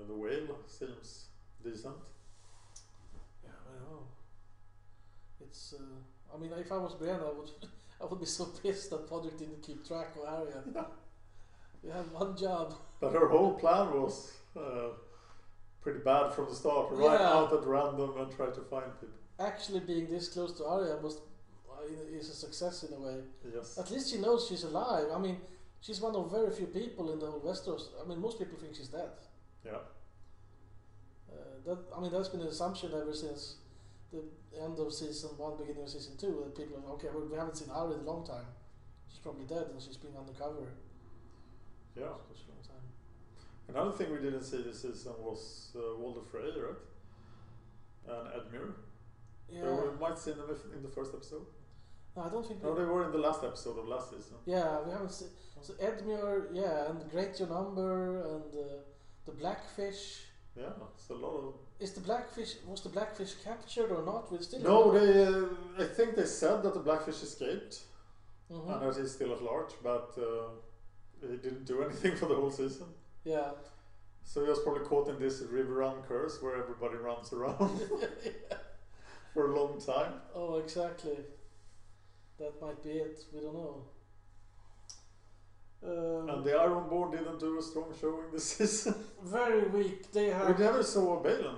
the whale seems decent. Yeah, I know. It's. I mean, if I was Brienne, I would be so pissed that Podrick didn't keep track of Arya. Yeah. You have one job. But her whole plan was pretty bad from the start. Right out at random and try to find people. Actually, being this close to Arya is a success in a way. Yes. At least she knows she's alive. I mean, she's one of very few people in the whole Westeros. I mean, most people think she's dead. Yeah. That's been an assumption ever since the end of season 1, beginning of season 2. That people are okay. Well, we haven't seen Arya in a long time. She's probably dead, and she's been undercover. Yeah. For such a long time. Another thing we didn't see this season was Walder Frey, right? And Edmure. Yeah. We might see them in the first episode. No, I don't think. No, they were in the last episode of last season. Yeah, we haven't seen. So Edmure, yeah, and Great Your Number, and the Blackfish. Yeah, it's a lot of. Was the Blackfish captured or not? We still. No, I think they said that the Blackfish escaped, Mm-hmm. and that he's still at large, but he didn't do anything for the whole season. Yeah. So he was probably caught in this river run curse where everybody runs around for a long time. Oh, exactly. That might be it. We don't know. And the Ironborn didn't do a strong showing this season. Very weak. They have. We never saw Balin.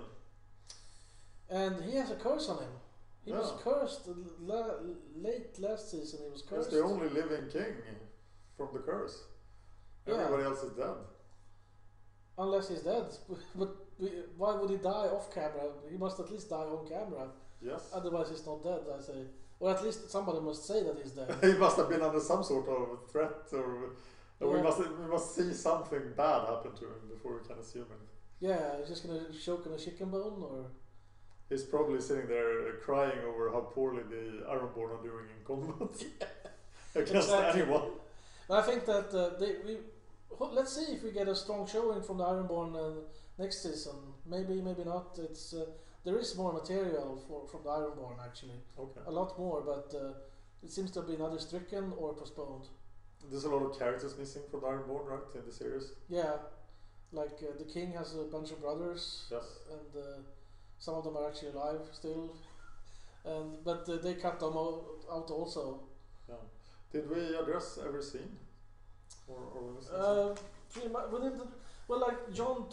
And he has a curse on him. He was Yeah. cursed late last season. He was He's cursed. the only living king from the curse. Yeah. Everybody else is dead. Unless he's dead. But why would he die off camera? He must at least die on camera. Yes. Otherwise he's not dead, I say. Or at least somebody must say that he's dead. He must have been under some sort of threat, or we Yeah. must see something bad happen to him before we can assume it. Yeah, he's just gonna choke on a chicken bone, or He's probably sitting there crying over how poorly the Ironborn are doing in combat against Exactly. anyone. I think that let's see if we get a strong showing from the Ironborn next season. Maybe, maybe not. It's there is more material from the Ironborn actually, Okay. a lot more, but it seems to have been either stricken or postponed. There's a lot of characters missing from the Ironborn, right, in the series? Yeah, like the king has a bunch of brothers, Yes. and some of them are actually alive still, but they cut them out also. Yeah. Did we address every scene? Or was it Pretty much within the like John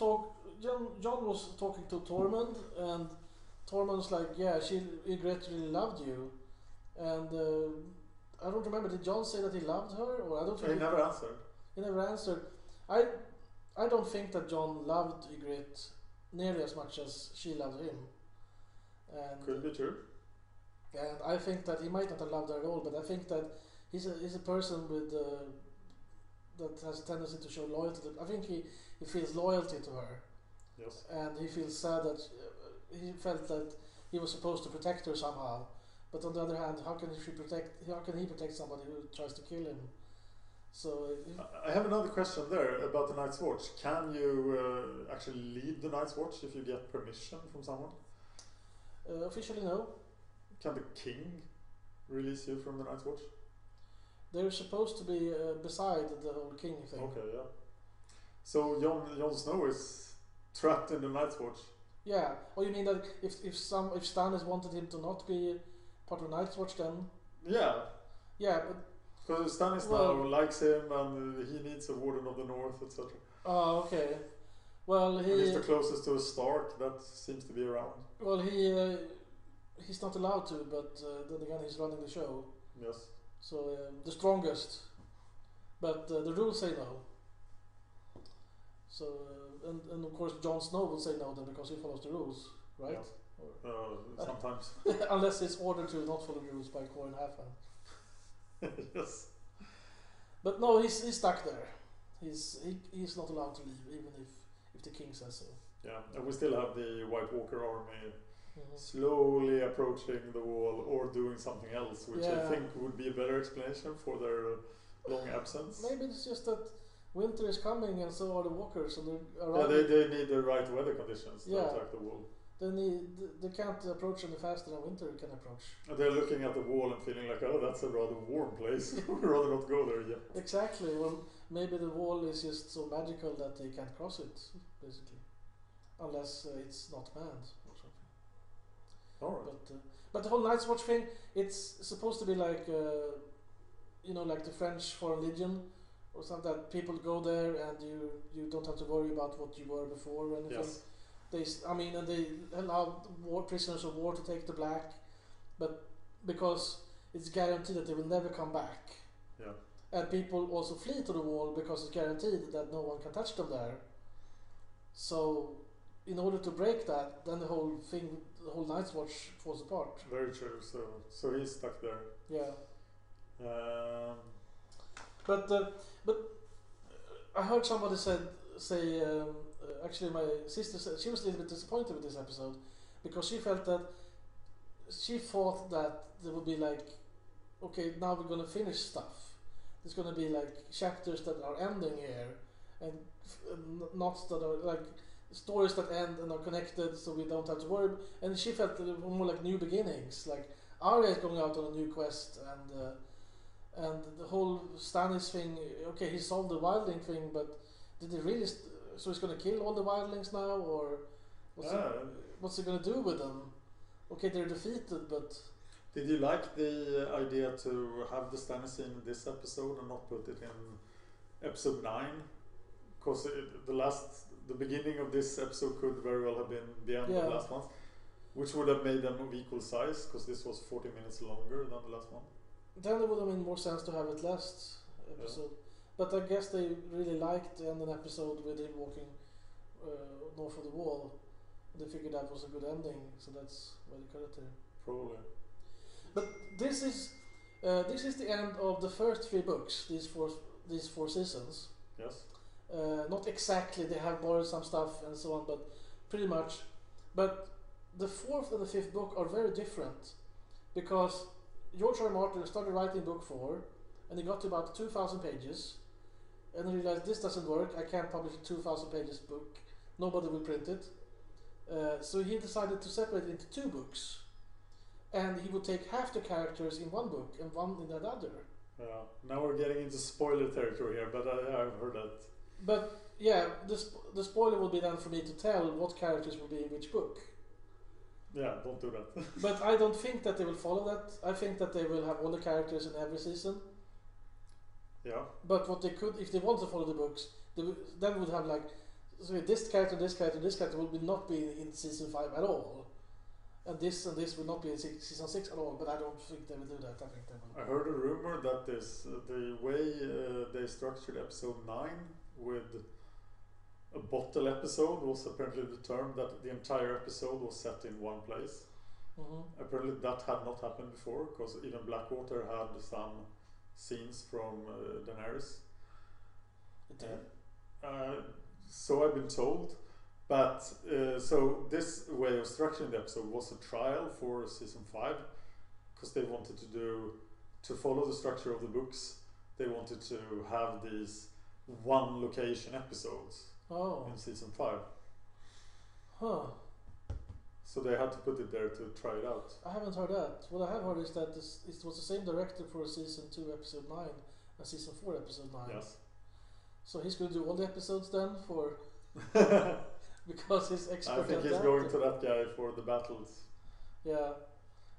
was talking to Tormund, and Tormund's like, yeah, Ygritte really loved you, and I don't remember, did John say that he loved her, or I don't think he never answered. He never answered. I don't think that John loved Ygritte nearly as much as she loved him. And Could be true. and I think that he might not have loved her at all, but I think that he's a person with that has a tendency to show loyalty. I think he feels loyalty to her, Yes. and he feels sad that he felt that he was supposed to protect her somehow. But on the other hand, how can he protect somebody who tries to kill him? So I have another question there about the Night's Watch. Can you actually lead the Night's Watch if you get permission from someone? officially no. Can the king release you from the Night's Watch? They're supposed to be beside the whole king thing. Okay, yeah. So Jon Snow is trapped in the Night's Watch. Yeah. Or you mean that if Stannis wanted him to not be part of Night's Watch, then Yeah. yeah, but Because Stannis now likes him and he needs a Warden of the North, etc. oh, okay. Well, And he's the closest to a Stark that seems to be around. well he's not allowed to, but then again he's running the show, Yes. so the strongest. But the rules say no. So and of course Jon Snow will say no then because he follows the rules, right? Sometimes. Unless it's ordered to not follow the rules by Corin Halfhand. Yes. But no, he's stuck there. He's not allowed to leave, even if the king says so. Yeah, and we still have the White Walker army Mhm. slowly approaching the wall or doing something else, which I Yeah. think would be a better explanation for their long absence. Maybe it's just that winter is coming and so are the walkers, and they're Yeah, around. they need the right weather conditions to Yeah. attack the wall. then they can't approach any faster than winter can approach. And they're looking at the wall and feeling like, oh, that's a rather warm place. We'd rather not go there yet. Exactly. Well, maybe the wall is just so magical that they can't cross it, basically, unless it's not manned or something. All right. But the whole Night's Watch thing, it's supposed to be like, like the French Foreign Legion, or something that people go there and you don't have to worry about what you were before or anything. Yes. And they allow prisoners of war to take the black, but because it's guaranteed that they will never come back. Yeah. And people also flee to the wall because it's guaranteed that no one can touch them there. So, in order to break that, then the whole Night's Watch falls apart. Very true. So he's stuck there. Yeah. But I heard somebody say actually my sister said she was a little bit disappointed with this episode because she thought that there would be like, okay, now we're gonna finish stuff. There's gonna be like chapters that are ending here and not that are like stories that end and are connected, so we don't have to worry. And she felt that it were more like new beginnings, like Arya is going out on a new quest and the whole Stannis thing, okay, he solved the wildling thing, but did he really? So he's going to kill all the wildlings now, or what's he going to do with them? Okay, they're defeated, but... Did you like the idea to have the Stannis scene in this episode and not put it in episode 9? Because the beginning of this episode could very well have been the end of the last one, which would have made them of equal size, because this was 40 minutes longer than the last one. Then it would have made more sense to have it last episode. Yeah. But I guess they really liked the ending episode with him walking north of the wall. They figured that was a good ending, so that's why they cut it there. Probably. But this is the end of the first 3 books. These four seasons. Yes. Not exactly. They have borrowed some stuff and so on, but pretty much. But the 4th and the 5th book are very different because George R. R. Martin started writing book 4 and he got to about 2,000 pages and he realized this doesn't work, I can't publish a 2,000 pages book, nobody will print it. So he decided to separate it into 2 books and he would take half the characters in one book and one in the other. Yeah, now we're getting into spoiler territory here, but I've heard that. But yeah, the spoiler will be then for me to tell what characters will be in which book. Yeah, don't do that. But I don't think that they will follow that. I think that they will have all the characters in every season. Yeah. But what they could, if they want to follow the books, then would have like, so this character will not be in season 5 at all. And this will not be in season 6 at all, but I don't think they will do that. I think they will. I heard a rumor that the way they structured episode 9 with a bottle episode was apparently the term that the entire episode was set in one place. Mm-hmm. Apparently that had not happened before, because even Blackwater had some scenes from Daenerys. It did? So I've been told. But so this way of structuring the episode was a trial for season 5, because they wanted to follow the structure of the books. They wanted to have these one location episodes in season 5. Huh. So they had to put it there to try it out. I haven't heard that. What I have heard is that it was the same director for season 2 episode 9 and season 4 episode 9. Yes. So he's going to do all the episodes then for... because he's expert. I think he's going to that guy for the battles. Yeah,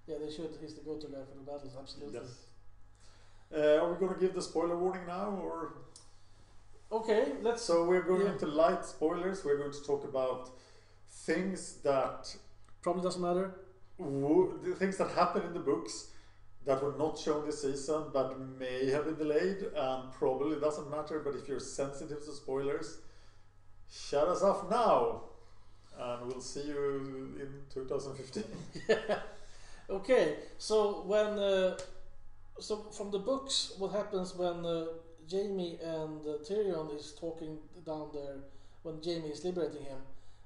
they should. He's the go-to guy for the battles, absolutely. Yes. Are we going to give the spoiler warning now, or? Okay, let's. So we're going into light spoilers. We're going to talk about things that probably doesn't matter. The things that happen in the books that were not shown this season, but may have been delayed, and probably doesn't matter. But if you're sensitive to spoilers, shut us off now, and we'll see you in 2015. Yeah. Okay, so so from the books, what happens when Jaime and Tyrion is talking down there, when Jaime is liberating him,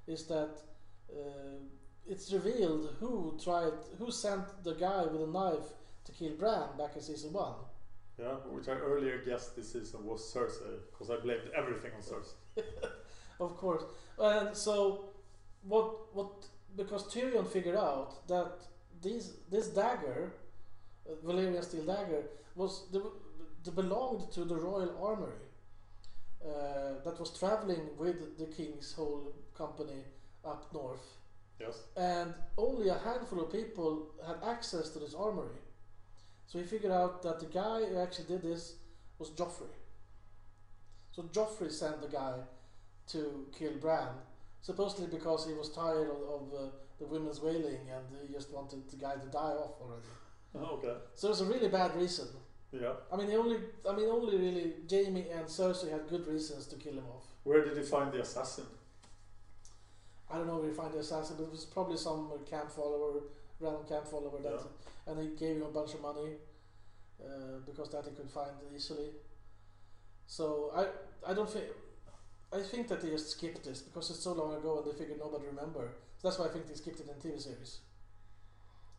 is that it's revealed who sent the guy with a knife to kill Bran back in season 1. Yeah, which I earlier guessed this season was Cersei, because I blamed everything on Cersei. Of course. And so what because Tyrion figured out that this dagger, Valyrian steel dagger, belonged to the royal armory that was traveling with the king's whole company up north. Yes. And only a handful of people had access to this armory. So he figured out that the guy who actually did this was Joffrey. So Joffrey sent the guy to kill Bran, supposedly because he was tired of the women's wailing and he just wanted the guy to die off already. Oh, okay. So it's a really bad reason. Yeah. I mean, only really Jaime and Cersei had good reasons to kill him off. Where did he find the assassin? I don't know where he found the assassin, but it was probably some random camp follower that, and he gave him a bunch of money because that he could find easily. So I think that they just skipped this because it's so long ago and they figured nobody remember. So that's why I think they skipped it in TV series.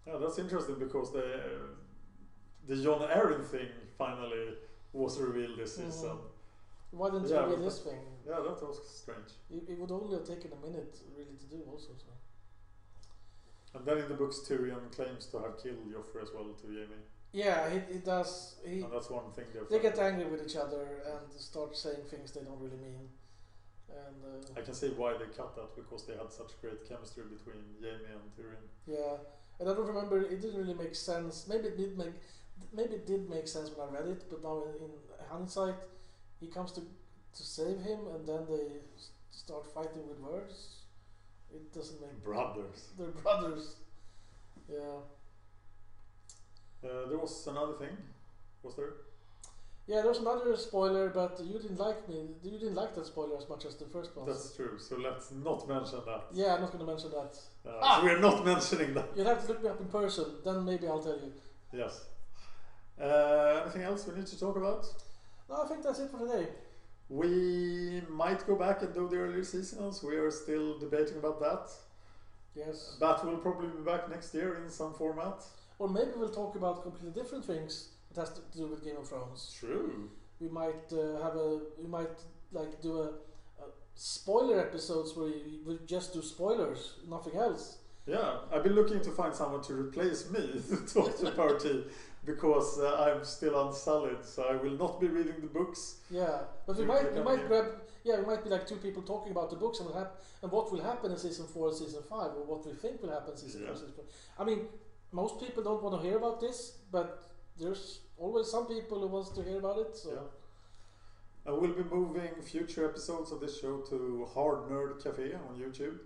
Yeah, that's interesting because the Jon Arryn thing finally was revealed this season. Why didn't you reveal this thing? Yeah, that was strange. It would only have taken a minute really to do also. So. And then in the books Tyrion claims to have killed Joffrey as well to Jaime. Yeah, he does. And that's one thing they get angry with each other and start saying things they don't really mean. And I can see why they cut that because they had such great chemistry between Jaime and Tyrion. Yeah, and I don't remember. It didn't really make sense. Maybe it did make sense when I read it, but now in hindsight, he comes to save him, and then they start fighting with words. It doesn't make brothers. They're brothers. Yeah. There was another thing. Was there? Yeah, there was another spoiler, but you didn't like that spoiler as much as the first one. That's true. So let's not mention that. Yeah, I'm not going to mention that. So we're not mentioning that. You'll have to look me up in person. Then maybe I'll tell you. Yes. Anything else we need to talk about? No, I think that's it for today. We might go back and do the earlier seasons. We are still debating about that. Yes. But we'll probably be back next year in some format. Or maybe we'll talk about completely different things that has to do with Game of Thrones. True. We might do a spoiler episodes where we just do spoilers, nothing else. Yeah, I've been looking to find someone to replace me to talk to party because I'm still unsullied, so I will not be reading the books. Yeah, but we might be like two people talking about the books and what will happen in season 4 and season 5, or what we think will happen in season 4 and season 5. I mean, most people don't want to hear about this, but there's always some people who wants to hear about it. So. Yeah. And we'll be moving future episodes of this show to Hard Nerd Cafe on YouTube.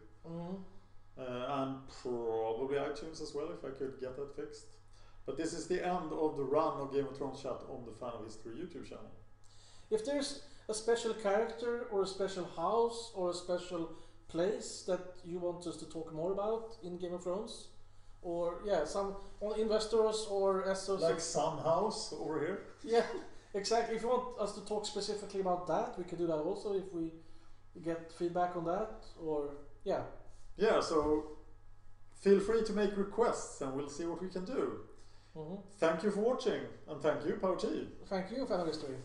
And probably iTunes as well if I could get that fixed. But this is the end of the run of Game of Thrones chat on the Fan of History YouTube channel. If there's a special character or a special house or a special place that you want us to talk more about in Game of Thrones, or some on investors or S04, like some house over here. Yeah, exactly. If you want us to talk specifically about that, we can do that also if we get feedback on that, or yeah, so feel free to make requests and we'll see what we can do. Thank you for watching, and thank you, Pauti. Thank you, Fan of History.